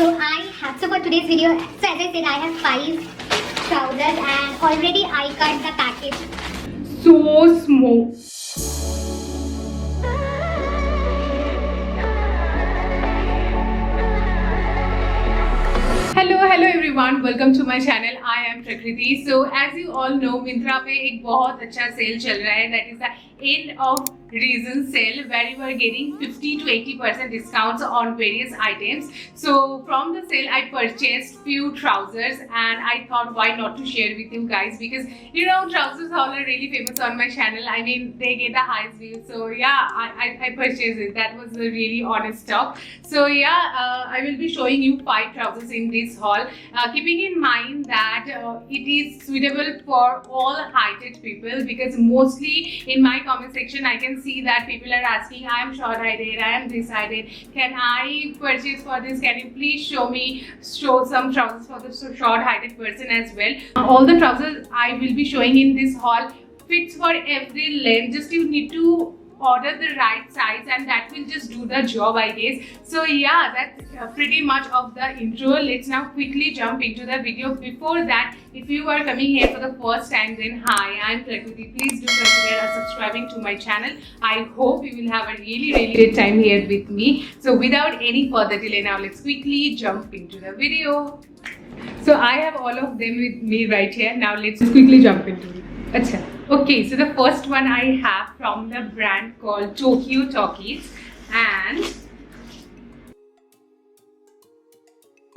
So for today's video, so as I said, I have 5 trousers and already I cut the package. So small. Hello everyone, welcome to my channel. I am Prakriti. So as you all know, Myntra पे एक बहुत अच्छा cell चल रहा है, that is the end of reason sale where you are getting 50 to 80% discounts on various items. So from the sale I purchased few trousers and I thought why not to share with you guys, because you know trousers haul are really famous on my channel. I mean they get the highest views, so yeah, I purchased it. That was a really honest talk. So yeah, I will be showing you 5 trousers in this haul, keeping in mind that it is suitable for all heighted people, because mostly in my comment section I can see that people are asking, I am short-heighted, I am this-heighted, can I purchase for this? Can you please show some trousers for the short-heighted person as well? All the trousers I will be showing in this haul fits for every length. Just you need to order the right size and that will just do the job, I guess. So yeah, that's pretty much of the intro. Let's now quickly jump into the video. Before that, if you are coming here for the first time, then hi, I'm Prakriti. Please do consider subscribing to my channel. I hope you will have a really good time here with me. So without any further delay, now let's quickly jump into the video. So I have all of them with me right here. Now let's quickly jump into it. Achha. Okay, so the first one I have from the brand called Talkies, and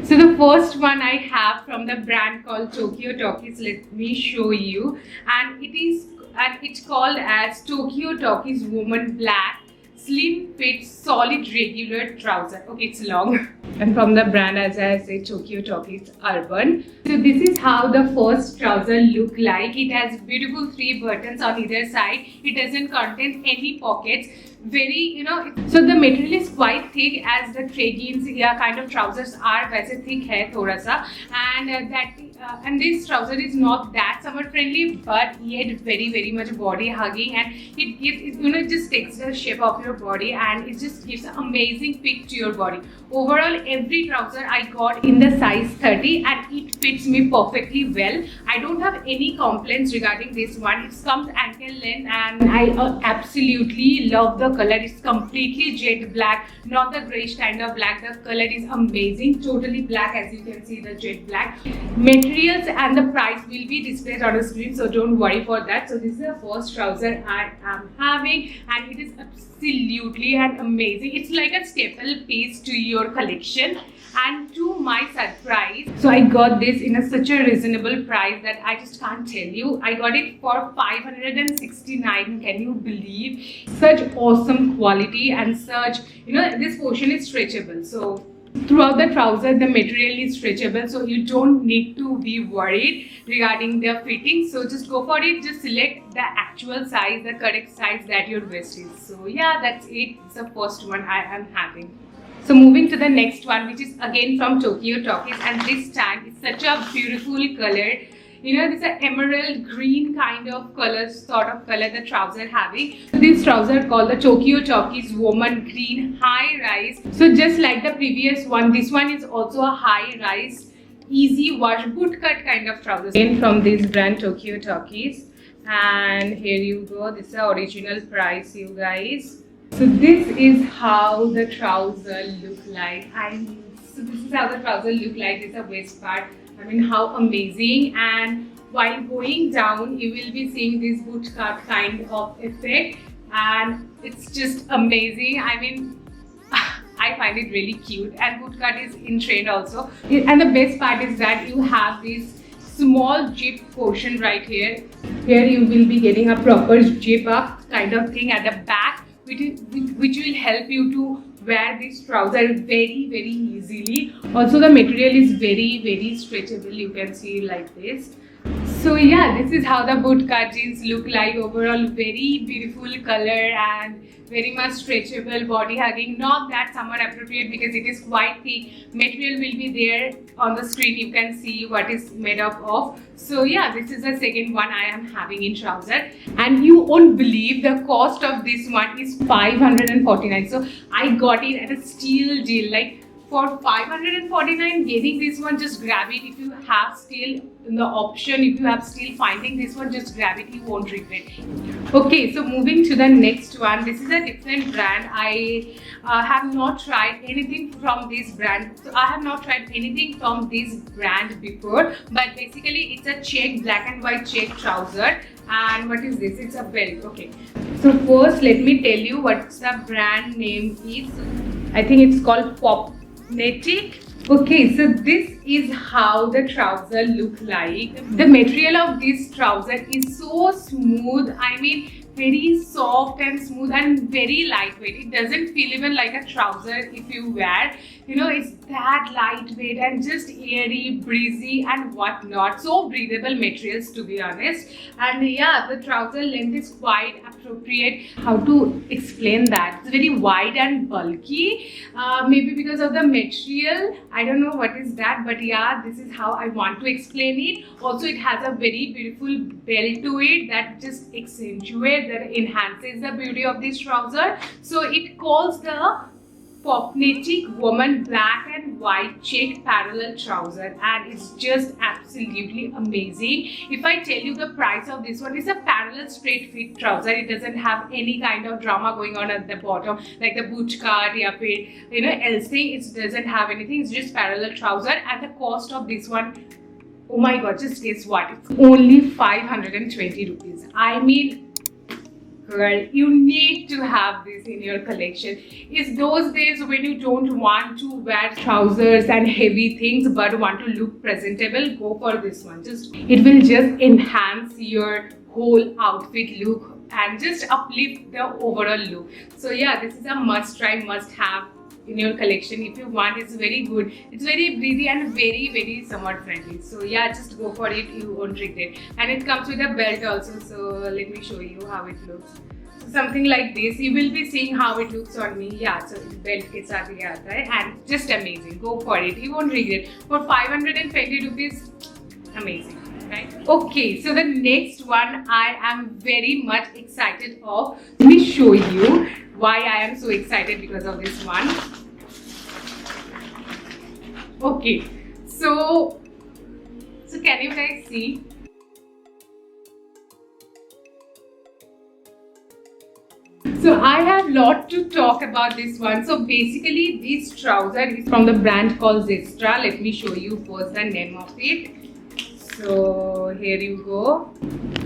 so the first one I have from the brand called Talkies, let me show you, and it's called as Talkies Woman Black Slim Fit Solid Regular Trouser. Okay, it's long. And from the brand, as I say, Talkies Urban. So this is how the first trouser look like. It has beautiful 3 buttons on either side. It doesn't contain any pockets. Very, you know, so the material is quite thick, as the leggings kind of trousers are वैसे thick है थोड़ा सा, and this trouser is not that summer friendly but yet very much body hugging, and it gives, you know, it just takes the shape of your body and it just gives an amazing fit to your body. Overall, every trouser I got in the size 30 and it fits me perfectly well. I don't have any complaints regarding this one. It comes ankle length and I absolutely love the color. It's completely jet black, not the grayish kind of black. The color is amazing, totally black, as you can see, the jet black. Materials and the price will be displayed on the screen, so don't worry for that. So this is the first trouser I am having and it is absolutely and amazing. It's like a staple piece to your collection. And to my surprise, so I got this in such a reasonable price that I just can't tell you. I got it for 569. Can you believe? Such awesome quality and such, you know, this portion is stretchable. So throughout the trouser, the material is stretchable, so you don't need to be worried regarding the fitting. So just go for it. Just select the actual size, the correct size that your waist is. So yeah, that's it. It's the first one I am having. So moving to the next one, which is again from Talkies, and this time it's such a beautiful color. You know, this is an emerald green kind of color, the trouser having. So this trouser called the Talkies Woman Green High Rise. So just like the previous one, this one is also a high rise, easy wash, boot cut kind of trouser. Again from this brand Talkies, and here you go. This is the original price, you guys. So this is how the trouser look like. So this is how the trouser look like. This is the waist part. I mean, how amazing. And while going down, you will be seeing this boot cut kind of effect, and it's just amazing. I mean, I find it really cute, and boot cut is in trend also. And the best part is that you have this small zip portion right here. Here you will be getting a proper zip up kind of thing at the back, which will help you to wear this trouser very easily. Also the material is very stretchable, you can see like this. So yeah, this is how the boot cut jeans look like. Overall, very beautiful color and very much stretchable, body hugging. Not that summer appropriate because it is quite thick. Material will be there on the screen. You can see what is made up of. So yeah, this is the second one I am having in trouser. And you won't believe the cost of this one is 549. So I got it at a steal deal, like for 549 getting this one, just grab it. If you have still in the option, if you have still finding this one, just grab it, you won't regret. Okay, so moving to the next one. This is a different brand. I have not tried anything from this brand. So I have not tried anything from this brand before, but basically it's a check, black and white check trouser. And what is this? It's a belt. Okay, so first let me tell you what's the brand name is. I think it's called Nettie. Okay, so this is how the trouser look like. The material of this trouser is so smooth. I mean, very soft and smooth and very lightweight. It doesn't feel even like a trouser if you wear. You know, it's that lightweight and just airy, breezy and whatnot. So breathable materials, to be honest. And yeah, the trouser length is quite appropriate. How to explain that? It's very wide and bulky. Maybe because of the material. I don't know what is that, but yeah, this is how I want to explain it. Also, it has a very beautiful belt to it that just accentuates, that enhances the beauty of this trouser. So it calls the Popnetic Woman Black and White Check Parallel Trouser, and it's just absolutely amazing. If I tell you the price of this one, it's a parallel straight fit trouser. It doesn't have any kind of drama going on at the bottom like the boot cut, else thing. It doesn't have anything. It's just parallel trouser, and the cost of this one, oh my god, just guess what? It's only 520 rupees. I mean, girl, you need to have this in your collection. It's those days when you don't want to wear trousers and heavy things but want to look presentable, go for this one. It will just enhance your whole outfit look and just uplift the overall look. So yeah, this is a must try, must have in your collection if you want. It's very good. It's very breezy and very summer friendly. So yeah, just go for it, you won't regret. And it comes with a belt also, so let me show you how it looks. So something like this, you will be seeing how it looks on me. Yeah, so belt ke saath hi aata hai, and just amazing. Go for it, you won't regret. For 520 rupees, amazing. Right? Okay, so the next one I am very much excited of. Let me show you why I am so excited because of this one. Okay, so can you guys see? So I have a lot to talk about this one. So basically this trouser is from the brand called Zestra. Let me show you first the name of it. So here you go.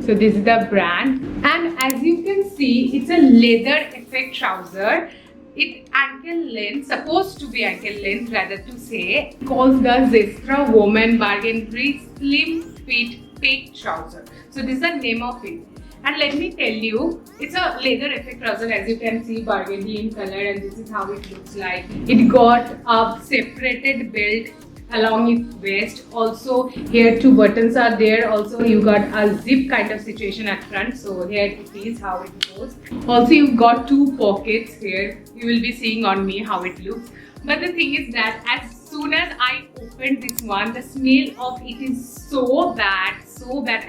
So this is the brand, and as you can see, it's a leather effect trouser. It ankle length, supposed to be ankle length rather to say, calls the Zestra Woman Bargain Free Slim Fit Peg Trouser. So this is the name of it. And let me tell you, it's a leather effect trouser, as you can see, burgundy in color, and this is how it looks like. It got a separated belt along its waist. Also here two buttons are there. Also you got a zip kind of situation at front. So here it is how it goes. Also you've got two pockets here. You will be seeing on me how it looks. But the thing is that as soon as I opened this one, the smell of it is so bad.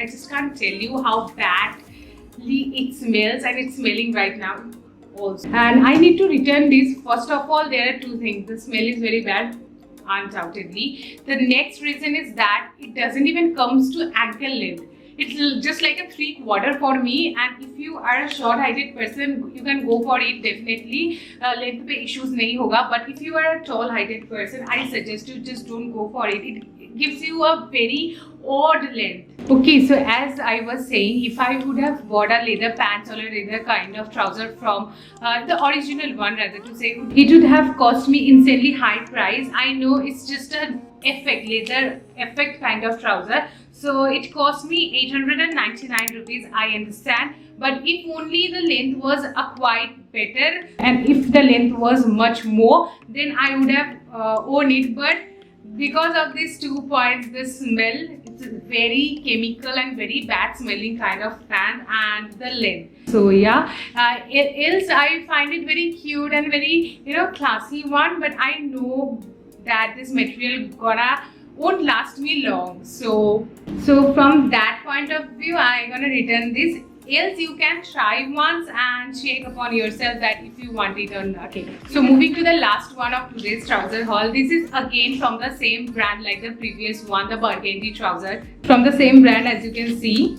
I just can't tell you how badly it smells, and it's smelling right now also. And I need to return this. First of all, there are two things. The smell is very bad, undoubtedly. The next reason is that it doesn't even comes to ankle length. It's just like a 3/4 for me, and if you are a short heighted person, you can go for it definitely. Length pe issues nahi hoga, but if you are a tall heighted person, I suggest you just don't go for it. It gives you a very odd length. Okay, so as I was saying, if I would have bought a leather pants or a leather kind of trouser from the original one, rather to say, it would have cost me insanely high price. I know it's just a leather effect kind of trouser, so it cost me 899 rupees, I understand. But if only the length was quite better, and if the length was much more, then I would have owned it. But because of these 2 points, the smell, it's very chemical and very bad smelling kind of pant, and the length. So yeah, else I find it very cute and very classy one, but I know that this material won't last me long. So from that point of view, I'm gonna return this. else you can try once and check upon yourself that if you want it or not. Okay, so moving to the last one of today's trouser haul. This is again from the same brand like the previous one, the burgundy trouser, from the same brand as you can see.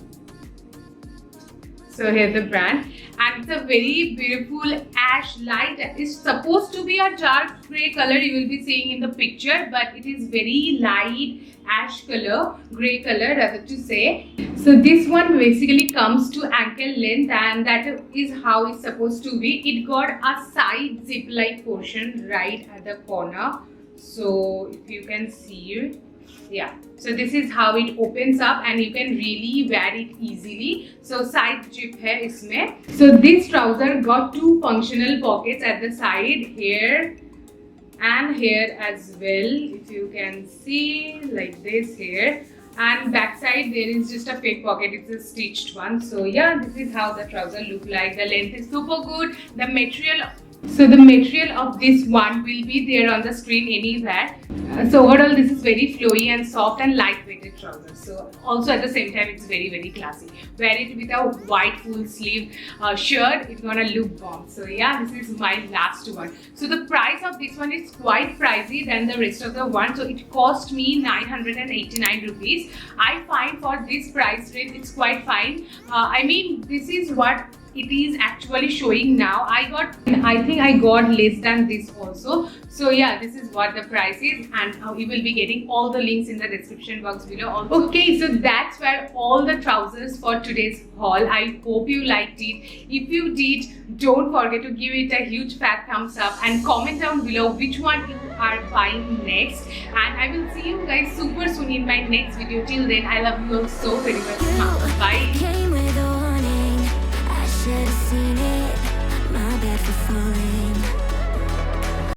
So here's the brand, and it's a very beautiful ash light. It's supposed to be a dark grey color you will be seeing in the picture, but it is very light ash color, grey color rather to say. So this one basically comes to ankle length, and that is how it's supposed to be. It got a side zip like portion right at the corner. So if you can see it, yeah, so this is how it opens up and you can really wear it easily. So side zip hai isme. So this trouser got two functional pockets at the side, here and here as well, if you can see, like this here, and backside there is just a fake pocket. It's a stitched one. So yeah, this is how the trouser look like. The length is super good. The material of this one will be there on the screen anywhere. So overall this is very flowy and soft and lightweighted trouser. So also at the same time it's very classy. Wear it with a white full sleeve shirt, it's gonna look bomb. So yeah, this is my last one. So the price of this one is quite pricey than the rest of the one. So it cost me 989 rupees. I find for this price range it's quite fine. I mean, this is what it is actually showing now. I think I got less than this also. So yeah, this is what the price is, and you will be getting all the links in the description box below also. Okay, so that's where all the trousers for today's haul. I hope you liked it. If you did, don't forget to give it a huge fat thumbs up and comment down below which one you are buying next, and I will see you guys super soon in my next video. Till then, I love you all so very much. Bye. Should've seen it, my bad for falling.